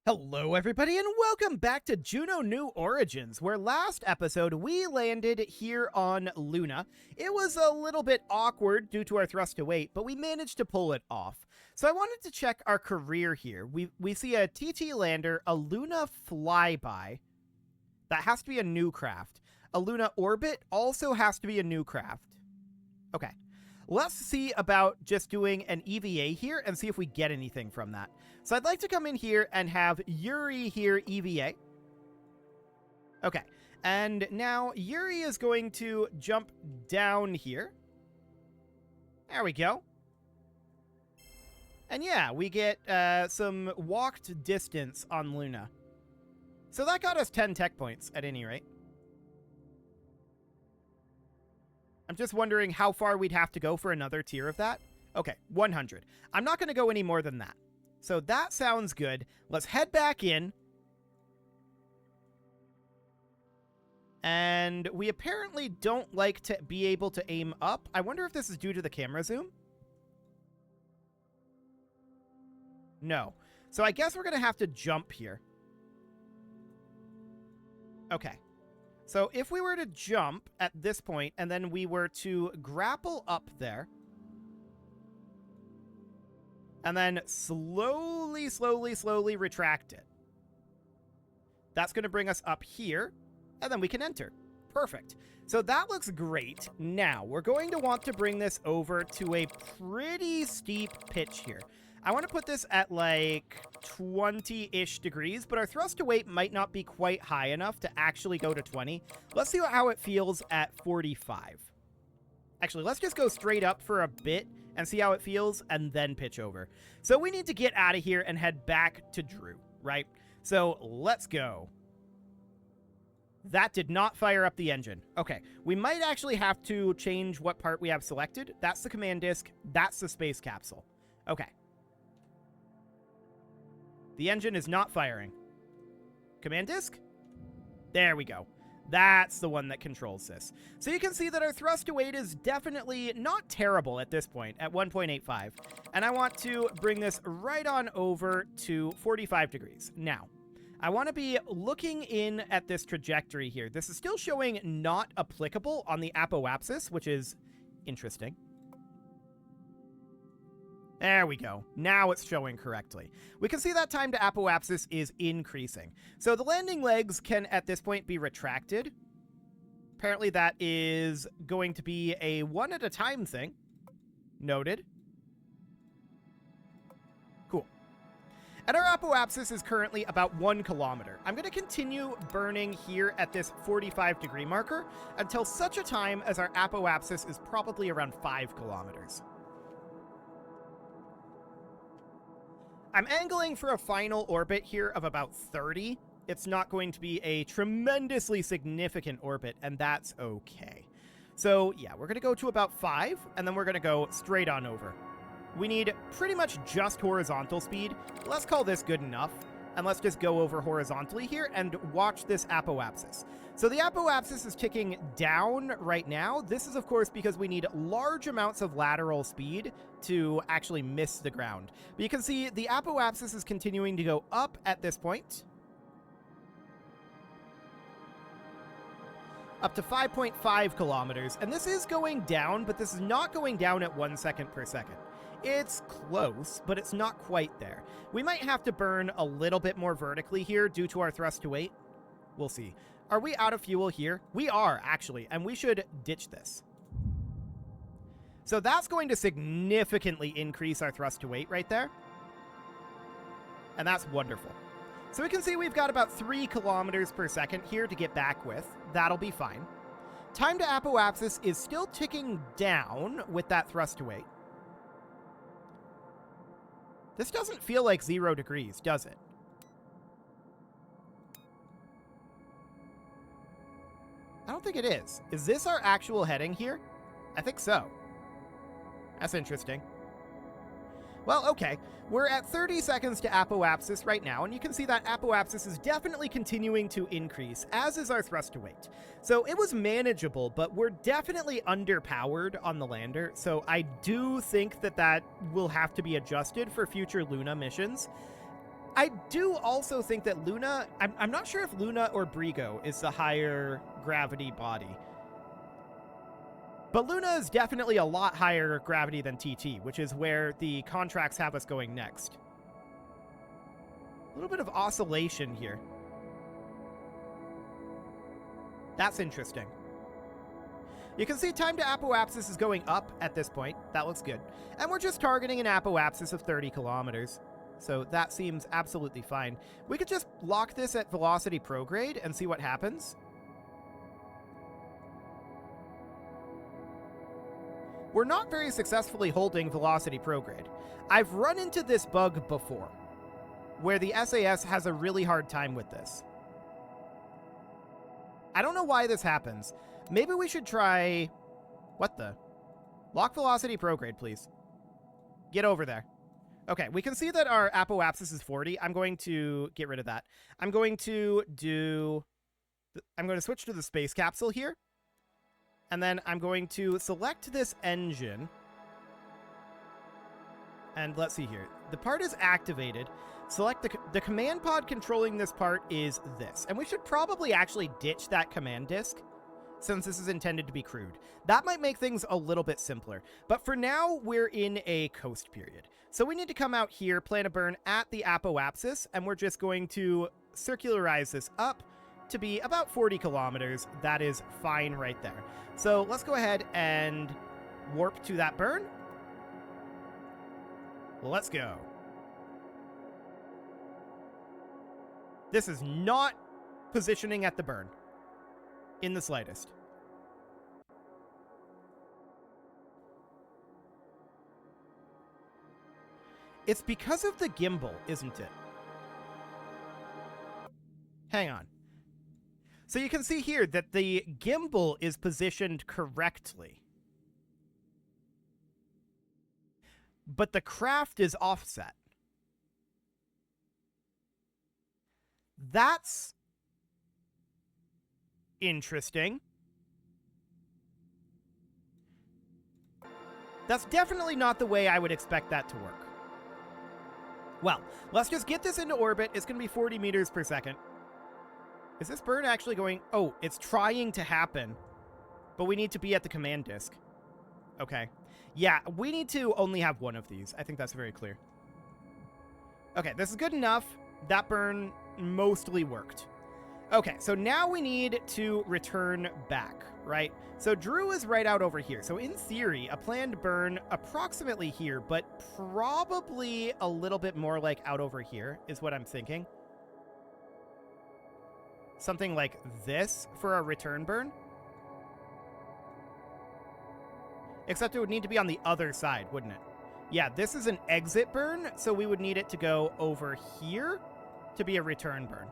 Hello, everybody, and welcome back to Juno New Origins, where last episode we landed here on Luna. It was a little bit awkward due to our thrust to weight, but we managed to pull it off. So I wanted to check our career here. We see a TT lander, a Luna flyby. That has to be a new craft. A Luna orbit also has to be a new craft. Okay. Let's see about just doing an EVA here and see if we get anything from that. So I'd like to come in here and have Yuri here EVA. Okay, and now Yuri is going to jump down here. There we go. And yeah, we get some walked distance on Luna. So that got us 10 tech points at any rate. I'm just wondering how far we'd have to go for another tier of that. Okay, 100. I'm not going to go any more than that. So that sounds good. Let's head back in. And we apparently don't like to be able to aim up. I wonder if this is due to the camera zoom? No. So I guess we're going to have to jump here. Okay. So if we were to jump at this point, and then we were to grapple up there, and then slowly retract it, that's going to bring us up here, and then we can enter. Perfect. So that looks great. Now, we're going to want to bring this over to a pretty steep pitch here. I want to put this at like 20-ish degrees, but our thrust to weight might not be quite high enough to actually go to 20. Let's see how it feels at 45. Actually, let's just go straight up for a bit and see how it feels, and then pitch over. So we need to get out of here and head back to Drew, right? So let's go. That did not fire up the engine. Okay, we might actually have to change what part we have selected. That's the command disk. That's the space capsule. Okay. The engine is not firing. Command disk? There we go. That's the one that controls this. So you can see that our thrust to weight is definitely not terrible at this point, at 1.85. And I want to bring this right on over to 45 degrees. Now, I want to be looking in at this trajectory here. This is still showing not applicable on the apoapsis, which is interesting. There we go. Now it's showing correctly. We can see that time to apoapsis is increasing. So the landing legs can, at this point, be retracted. Apparently that is going to be a one at a time thing. Noted. Cool. And our apoapsis is currently about 1 kilometer. I'm going to continue burning here at this 45 degree marker until such a time as our apoapsis is probably around 5 kilometers. I'm angling for a final orbit here of about 30. It's not going to be a tremendously significant orbit, and that's okay. So yeah, we're going to go to about 5, and then we're going to go straight on over. We need pretty much just horizontal speed. Let's call this good enough, and let's just go over horizontally here and watch this apoapsis. So the apoapsis is ticking down right now. This is, of course, because we need large amounts of lateral speed to actually miss the ground. But you can see the apoapsis is continuing to go up at this point. Up to 5.5 kilometers. And this is going down, but this is not going down at 1 second per second. It's close, but it's not quite there. We might have to burn a little bit more vertically here due to our thrust to weight. We'll see. Are we out of fuel here? We are, actually, and we should ditch this. So that's going to significantly increase our thrust to weight right there. And that's wonderful. So we can see we've got about 3 kilometers per second here to get back with. That'll be fine. Time to apoapsis is still ticking down with that thrust to weight. This doesn't feel like 0 degrees, does it? I don't think it is. Is this our actual heading here? I think so. That's interesting. Well, okay. We're at 30 seconds to apoapsis right now, and you can see that apoapsis is definitely continuing to increase, as is our thrust to weight. So it was manageable, but we're definitely underpowered on the lander, so I do think that that will have to be adjusted for future Luna missions. I do also think that Luna, I'm not sure if Luna or Brigo is the higher gravity body. But Luna is definitely a lot higher gravity than TT, which is where the contracts have us going next. A little bit of oscillation here. That's interesting. You can see time to apoapsis is going up at this point. That looks good. And we're just targeting an apoapsis of 30 kilometers. So that seems absolutely fine. We could just lock this at velocity prograde and see what happens. We're not very successfully holding velocity prograde. I've run into this bug before, where the SAS has a really hard time with this. I don't know why this happens. Maybe we should try... What the? Lock velocity prograde, please. Get over there. Okay, we can see that our apoapsis is 40. I'm going to get rid of that. I'm going to switch to the space capsule here. And then I'm going to select this engine. And let's see here. The part is activated. Select the command pod controlling this part is this. And we should probably actually ditch that command disk, since this is intended to be crewed. That might make things a little bit simpler. But for now, we're in a coast period. So we need to come out here, plan a burn at the apoapsis, and we're just going to circularize this up to be about 40 kilometers. That is fine right there. So let's go ahead and warp to that burn. Let's go. This is not positioning at the burn in the slightest. It's because of the gimbal, isn't it? Hang on. So you can see here that the gimbal is positioned correctly. But the craft is offset. That's interesting. That's definitely not the way I would expect that to work. Well, let's just get this into orbit. It's going to be 40 meters per second. Is this burn actually going... Oh, it's trying to happen. But we need to be at the command disk. Okay. Yeah, we need to only have one of these. I think that's very clear. Okay, this is good enough. That burn mostly worked. Okay, so now we need to return back, right? So Drew is right out over here. So in theory, a planned burn approximately here, but probably a little bit more like out over here is what I'm thinking. Something like this for a return burn. Except it would need to be on the other side, wouldn't it? Yeah, this is an exit burn, so we would need it to go over here to be a return burn.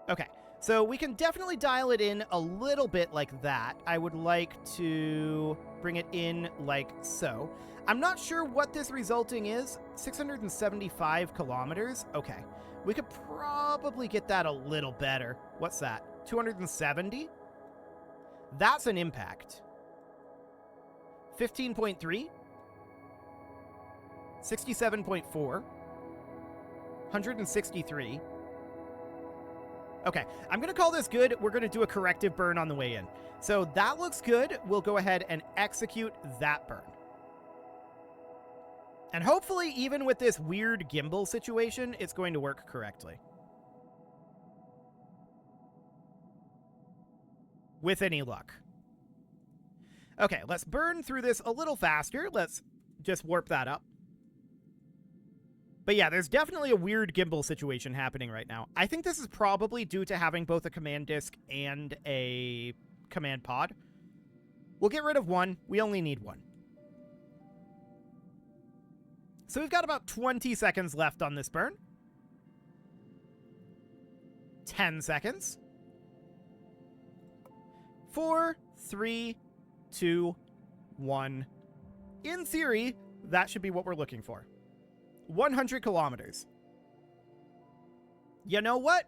Okay, so we can definitely dial it in a little bit like that. I would like to bring it in like so. I'm not sure what this resulting is. 675 kilometers? Okay, we could probably get that a little better. What's that? 270? That's an impact. 15.3? 67.4? 163? Okay, I'm going to call this good. We're going to do a corrective burn on the way in. So that looks good. We'll go ahead and execute that burn. And hopefully, even with this weird gimbal situation, it's going to work correctly. With any luck. Okay, let's burn through this a little faster. Let's just warp that up. But yeah, there's definitely a weird gimbal situation happening right now. I think this is probably due to having both a command disk and a command pod. We'll get rid of one. We only need one. So we've got about 20 seconds left on this burn. 10 seconds. 4, 3, 2, 1. In theory, that should be what we're looking for. 100 kilometers. You know what?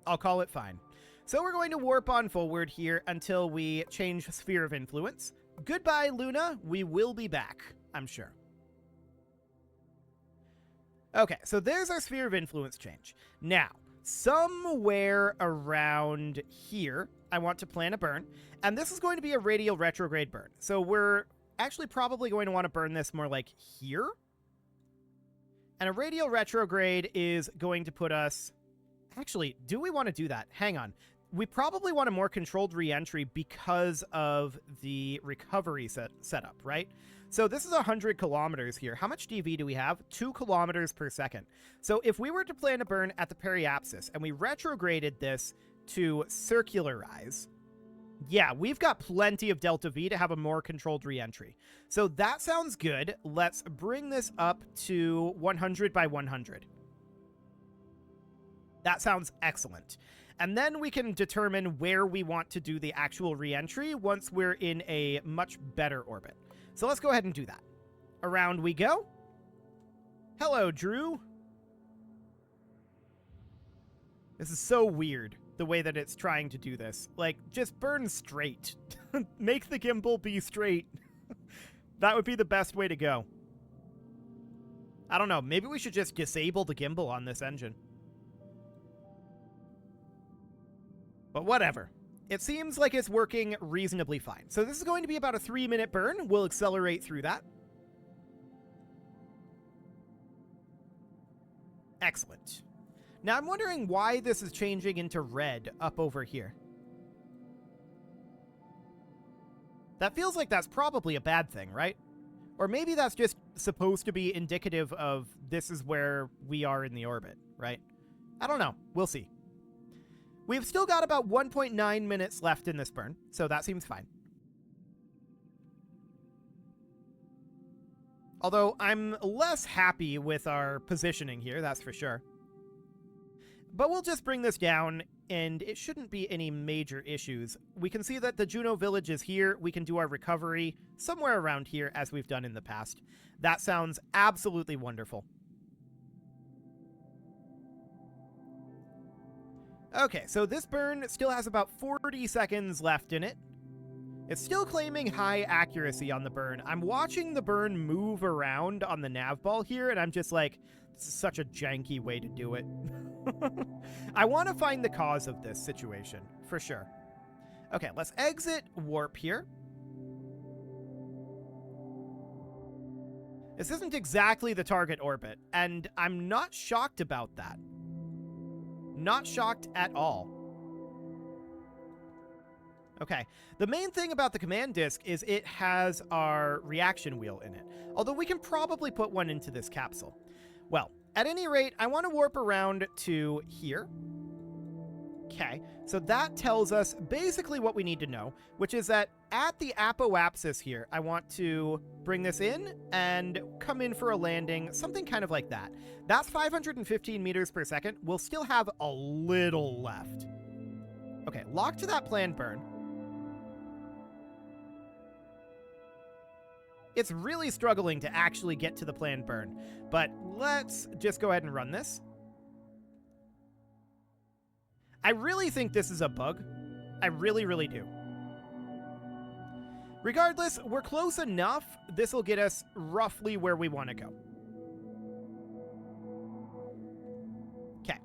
I'll call it fine. So we're going to warp on forward here until we change sphere of influence. Goodbye, Luna. We will be back, I'm sure. Okay, so there's our sphere of influence change. Now, somewhere around here, I want to plan a burn, and this is going to be a radial retrograde burn. So we're actually probably going to want to burn this more like here. And a radial retrograde is going to put us... Actually, do we want to do that? Hang on. We probably want a more controlled re-entry because of the recovery setup, right? So this is 100 kilometers here. How much DV do we have? 2 kilometers per second. So if we were to plan a burn at the periapsis and we retrograded this to circularize, yeah, we've got plenty of delta V to have a more controlled re-entry. So that sounds good. Let's bring this up to 100 by 100. That sounds excellent. And then we can determine where we want to do the actual re-entry once we're in a much better orbit. So let's go ahead and do that. Around we go. Hello, Drew. This is so weird, the way that it's trying to do this. Like, just burn straight. Make the gimbal be straight. That would be the best way to go. I don't know. Maybe we should just disable the gimbal on this engine. But whatever. It seems like it's working reasonably fine. So this is going to be about a 3-minute burn. We'll accelerate through that. Excellent. Now I'm wondering why this is changing into red up over here. That feels like that's probably a bad thing, right? Or maybe that's just supposed to be indicative of this is where we are in the orbit, right? I don't know. We'll see. We've still got about 1.9 minutes left in this burn, so that seems fine. Although I'm less happy with our positioning here, that's for sure. But we'll just bring this down, and it shouldn't be any major issues. We can see that the Juno village is here. We can do our recovery somewhere around here, as we've done in the past. That sounds absolutely wonderful. Okay, so this burn still has about 40 seconds left in it. It's still claiming high accuracy on the burn. I'm watching the burn move around on the nav ball here, and I'm just like, this is such a janky way to do it. I want to find the cause of this situation, for sure. Okay, let's exit warp here. This isn't exactly the target orbit, and I'm not shocked about that. Not shocked at all. Okay, the main thing about the command disk is it has our reaction wheel in it, although we can probably put one into this capsule. Well, at any rate, I want to warp around to here. Okay, so that tells us basically what we need to know, which is that at the apoapsis here, I want to bring this in and come in for a landing, something kind of like that. That's 515 meters per second. We'll still have a little left. Okay, lock to that planned burn. It's really struggling to actually get to the planned burn, but let's just go ahead and run this. I really think this is a bug. I really, really do. Regardless, we're close enough. This will get us roughly where we want to go. Okay.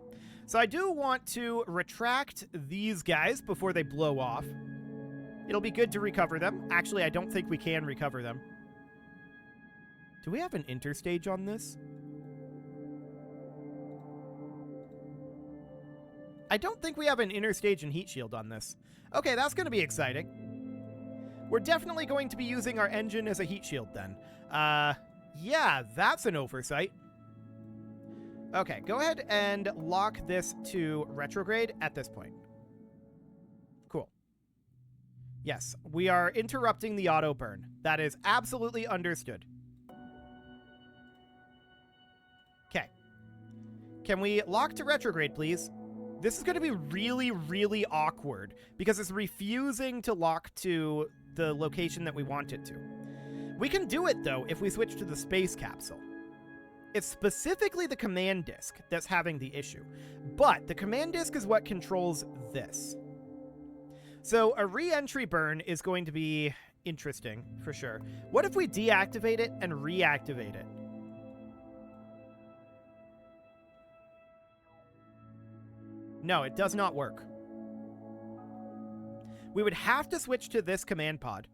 So I do want to retract these guys before they blow off. It'll be good to recover them. Actually, I don't think we can recover them. Do we have an interstage on this? I don't think we have an interstage and heat shield on this. Okay, that's going to be exciting. We're definitely going to be using our engine as a heat shield then. Yeah, that's an oversight. Okay, go ahead and lock this to retrograde at this point. Cool. Yes, we are interrupting the auto burn. That is absolutely understood. Okay. Can we lock to retrograde, please? This is going to be really, really awkward because it's refusing to lock to the location that we want it to. We can do it, though, if we switch to the space capsule. It's specifically the command disk that's having the issue, but the command disk is what controls this. So a re-entry burn is going to be interesting, for sure. What if we deactivate it and reactivate it? No, it does not work. We would have to switch to this command pod.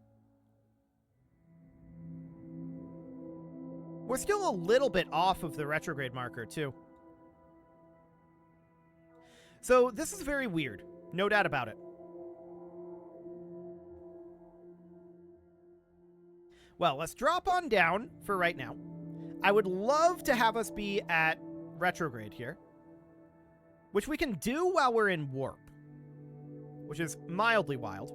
We're still a little bit off of the retrograde marker, too. So this is very weird. No doubt about it. Well, let's drop on down for right now. I would love to have us be at retrograde here, which we can do while we're in warp, which is mildly wild.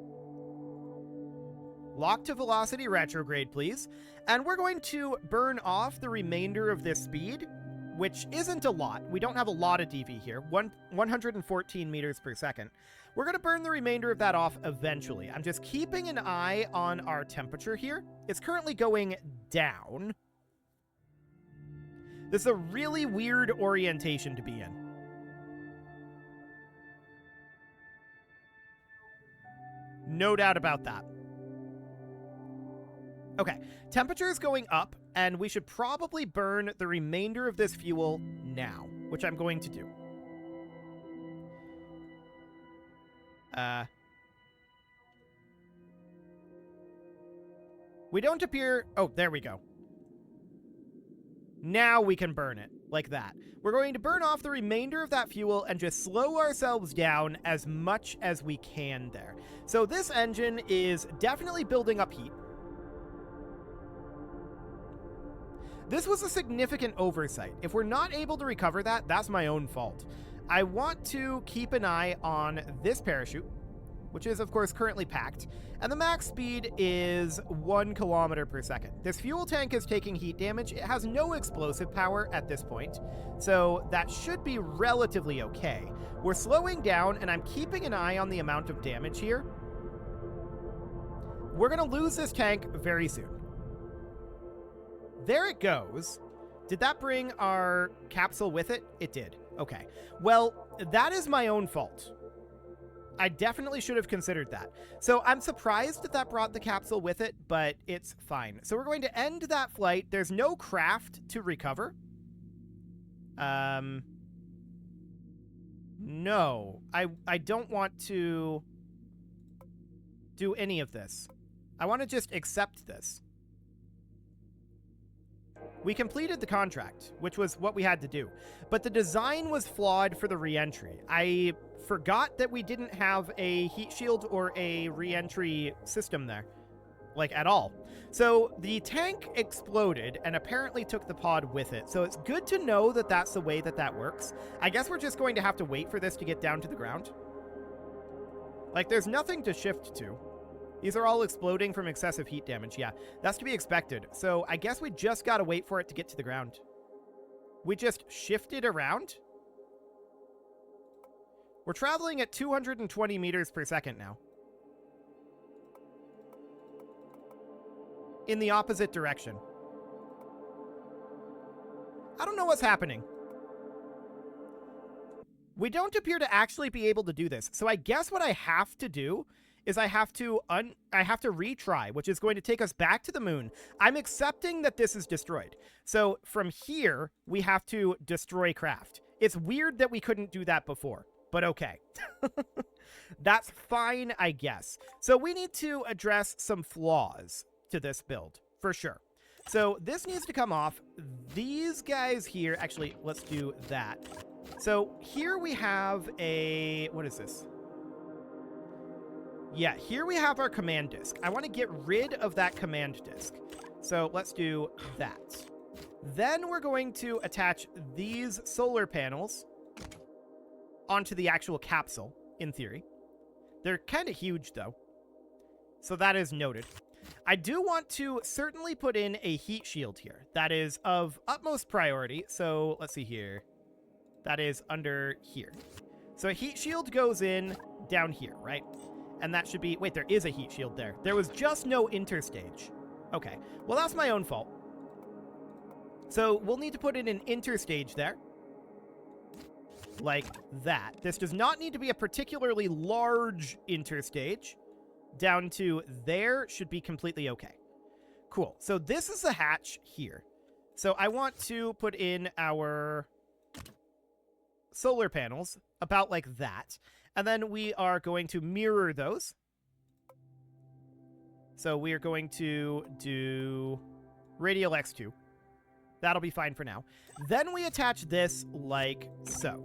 Lock to velocity retrograde, please. And we're going to burn off the remainder of this speed, which isn't a lot. We don't have a lot of DV here, 114 meters per second. We're going to burn the remainder of that off eventually. I'm just keeping an eye on our temperature here. It's currently going down. This is a really weird orientation to be in. No doubt about that. Okay, temperature is going up, and we should probably burn the remainder of this fuel now, which I'm going to do. We don't appear... Oh, there we go. Now we can burn it, like that. We're going to burn off the remainder of that fuel and just slow ourselves down as much as we can there. So this engine is definitely building up heat. This was a significant oversight. If we're not able to recover that, that's my own fault. I want to keep an eye on this parachute, which is, of course, currently packed, and the max speed is 1 kilometer per second. This fuel tank is taking heat damage. It has no explosive power at this point, so that should be relatively okay. We're slowing down, and I'm keeping an eye on the amount of damage here. We're going to lose this tank very soon. There it goes. Did that bring our capsule with it? It did. Okay. Well, that is my own fault. I definitely should have considered that. So I'm surprised that that brought the capsule with it, but it's fine. So we're going to end that flight. There's no craft to recover. No. I don't want to do any of this. I want to just accept this. We completed the contract, which was what we had to do, but the design was flawed for the re-entry. I forgot that we didn't have a heat shield or a re-entry system there, like at all. So the tank exploded and apparently took the pod with it. So it's good to know that that's the way that that works. I guess we're just going to have to wait for this to get down to the ground. Like, there's nothing to shift to. These are all exploding from excessive heat damage. Yeah, that's to be expected. So I guess we just got to wait for it to get to the ground. We just shifted around. We're traveling at 220 meters per second now. In the opposite direction. I don't know what's happening. We don't appear to actually be able to do this. So I guess what I have to do is I have to retry, which is going to take us back to the moon. I'm accepting that this is destroyed. So from here, we have to destroy craft. It's weird that we couldn't do that before, but okay. That's fine, I guess. So we need to address some flaws to this build, for sure. So this needs to come off. These guys here, actually, let's do that. So here we have a, what is this? Yeah, here we have our command disk. I want to get rid of that command disk. So let's do that. Then we're going to attach these solar panels onto the actual capsule, in theory. They're kind of huge, though. So that is noted. I do want to certainly put in a heat shield here. That is of utmost priority. So let's see here. That is under here. So a heat shield goes in down here, right? And that should be... Wait, there is a heat shield there. There was just no interstage. Okay. Well, that's my own fault. So we'll need to put in an interstage there. Like that. This does not need to be a particularly large interstage. Down to there should be completely okay. Cool. So this is the hatch here. So I want to put in our solar panels, about like that. And then we are going to mirror those. So we are going to do radial x2. That'll be fine for now. Then we attach this like so.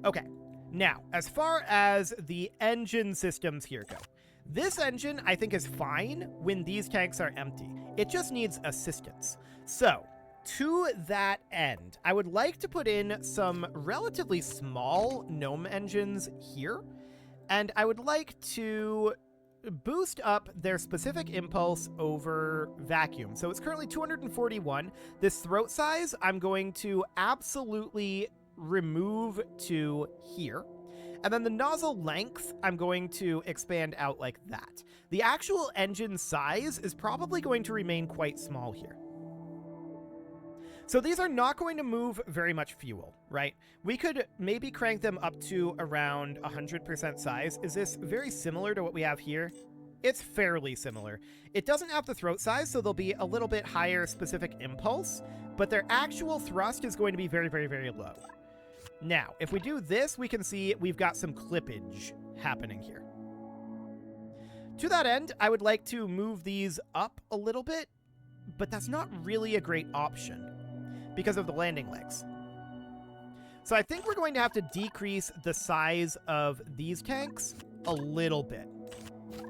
Okay, now, as far as the engine systems here go, this engine, I think, is fine when these tanks are empty. It just needs assistance. So, to that end, I would like to put in some relatively small gnome engines here, and I would like to boost up their specific impulse over vacuum. So it's currently 241. This throat size, I'm going to absolutely remove to here. And then the nozzle length, I'm going to expand out like that. The actual engine size is probably going to remain quite small here. So these are not going to move very much fuel, right? We could maybe crank them up to around 100% size. Is this very similar to what we have here? It's fairly similar. It doesn't have the throat size, so they'll be a little bit higher specific impulse, but their actual thrust is going to be very, very, very low. Now, if we do this, we can see we've got some clippage happening here. To that end, I would like to move these up a little bit, but that's not really a great option because of the landing legs. So I think we're going to have to decrease the size of these tanks a little bit.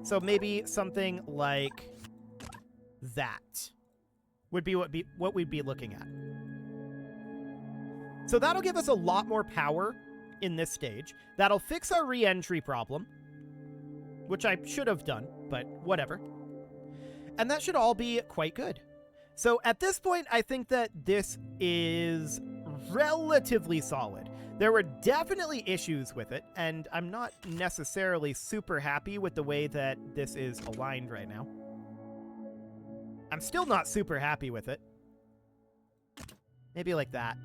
So maybe something like that would be what we'd be looking at. So that'll give us a lot more power in this stage. That'll fix our re-entry problem, which I should have done, but whatever. And that should all be quite good. So at this point, I think that this is relatively solid. There were definitely issues with it, and I'm not necessarily super happy with the way that this is aligned right now. I'm still not super happy with it. Maybe like that.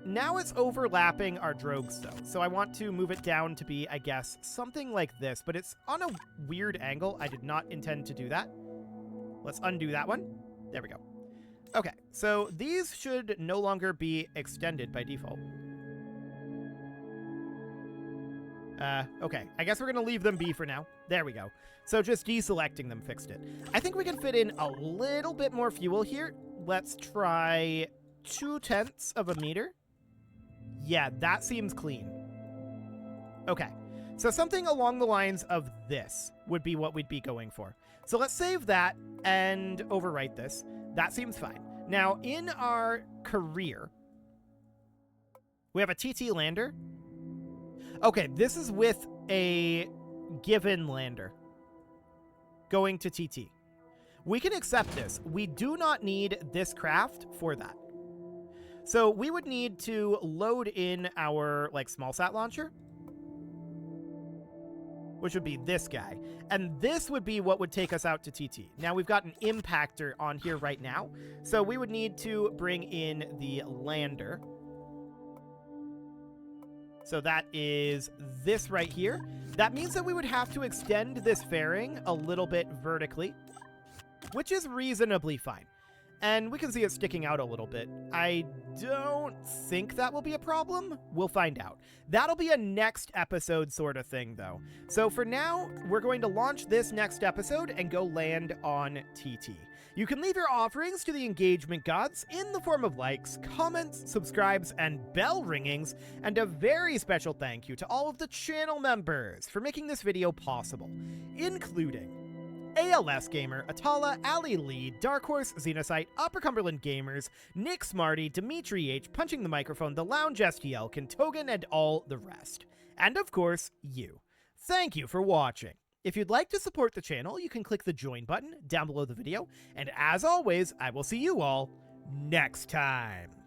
Now it's overlapping our drogues, though, so I want to move it down to be, I guess, something like this, but it's on a weird angle. I did not intend to do that. Let's undo that one. There we go. Okay, so these should no longer be extended by default. Okay, I guess we're going to leave them be for now. There we go. So just deselecting them fixed it. I think we can fit in a little bit more fuel here. Let's try 0.2 of a meter. Yeah, that seems clean. Okay, so something along the lines of this would be what we'd be going for. So let's save that and overwrite this. That seems fine. Now, in our career, we have a TT lander. Okay, this is with a given lander going to TT. We can accept this. We do not need this craft for that. So we would need to load in our small sat launcher, which would be this guy. And this would be what would take us out to TT. Now we've got an impactor on here right now. So we would need to bring in the lander. So that is this right here. That means that we would have to extend this fairing a little bit vertically, which is reasonably fine. And we can see it sticking out a little bit. I don't think that will be a problem. We'll find out. That'll be a next episode sort of thing, though. So for now, we're going to launch this next episode and go land on TT. You can leave your offerings to the engagement gods in the form of likes, comments, subscribes, and bell ringings. And a very special thank you to all of the channel members for making this video possible, including ALS Gamer, Atala, Ali Lee, Dark Horse, Xenocyte, Upper Cumberland Gamers, Nick Smarty, Dimitri H, Punching the Microphone, The Lounge STL, Kentogan, and all the rest. And of course, you. Thank you for watching. If you'd like to support the channel, you can click the join button down below the video. And as always, I will see you all next time.